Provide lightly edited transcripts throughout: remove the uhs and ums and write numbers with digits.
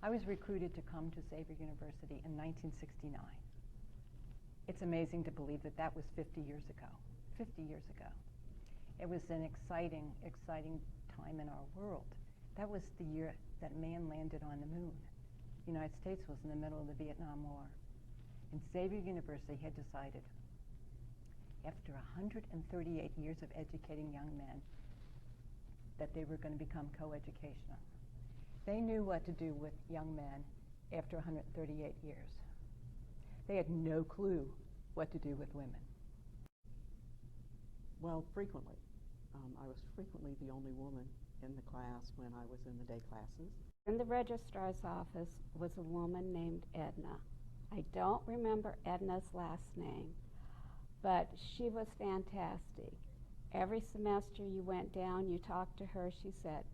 I was recruited to come to Xavier University in 1969. It's amazing to believe that that was 50 years ago. 50 years ago. It was an exciting, exciting time in our world. That was the year that man landed on the moon. The United States was in the middle of the Vietnam War. And Xavier University had decided, after 138 years of educating young men, that they were going to become coeducational. They knew what to do with young men after 138 years. They had no clue what to do with women. Well, frequently. I was frequently the only woman in the class when I was in the day classes. In the registrar's office was a woman named Edna. I don't remember Edna's last name, but she was fantastic. Every semester you went down, you talked to her, she said,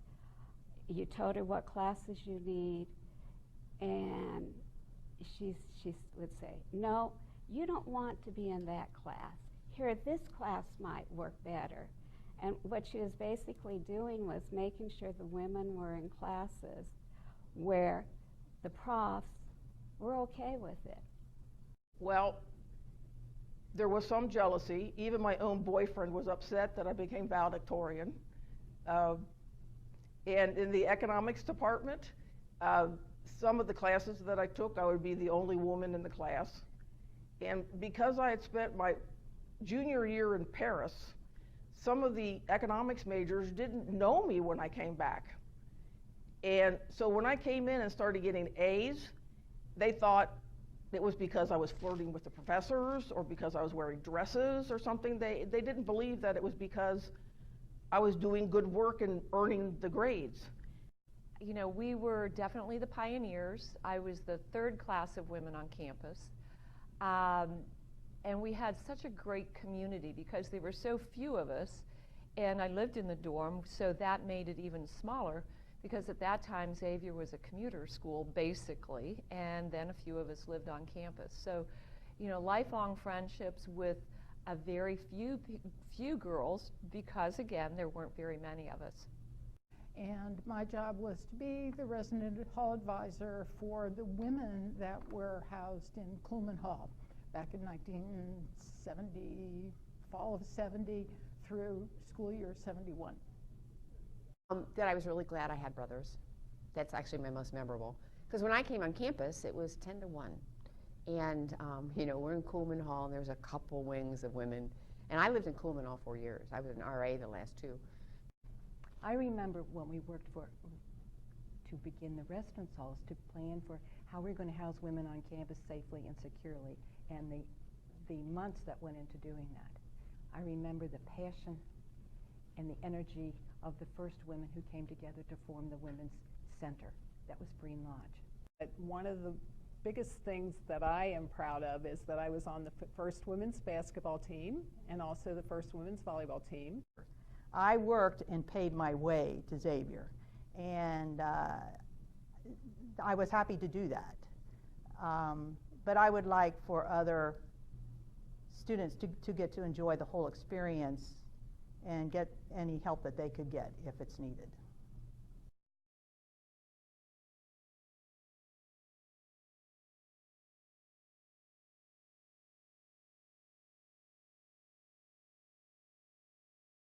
you told her what classes you need, and she would say, no, you don't want to be in that class. Here, this class might work better. And what she was basically doing was making sure the women were in classes where the profs were okay with it. Well, there was some jealousy. Even my own boyfriend was upset that I became valedictorian. And in the economics department, some of the classes that I took, I would be the only woman in the class. And because I had spent my junior year in Paris, some of the economics majors didn't know me when I came back. And so when I came in and started getting A's, they thought it was because I was flirting with the professors or because I was wearing dresses or something. They didn't believe that it was because I was doing good work and earning the grades. You know, we were definitely the pioneers. I was the third class of women on campus. And we had such a great community because there were so few of us, and I lived in the dorm, so that made it even smaller because at that time Xavier was a commuter school basically, and then a few of us lived on campus. So, you know, lifelong friendships with a very few girls because, again, there weren't very many of us. And my job was to be the resident hall advisor for the women that were housed in Kuhlman Hall back in 1970, fall of 70 through school year 71. That I was really glad I had brothers. That's actually my most memorable. Because when I came on campus, it was 10 to 1. And, you know, we're in Kuhlman Hall, and there's a couple wings of women. And I lived in Kuhlman all 4 years. I was an RA the last 2. I remember when we worked to begin the residence halls, to plan for how we were going to house women on campus safely and securely, and the months that went into doing that. I remember the passion and the energy of the first women who came together to form the Women's Center. That was Breen Lodge. But one of the biggest things that I am proud of is that I was on the first women's basketball team and also the first women's volleyball team. I worked and paid my way to Xavier, and I was happy to do that. But I would like for other students to get to enjoy the whole experience and get any help that they could get if it's needed.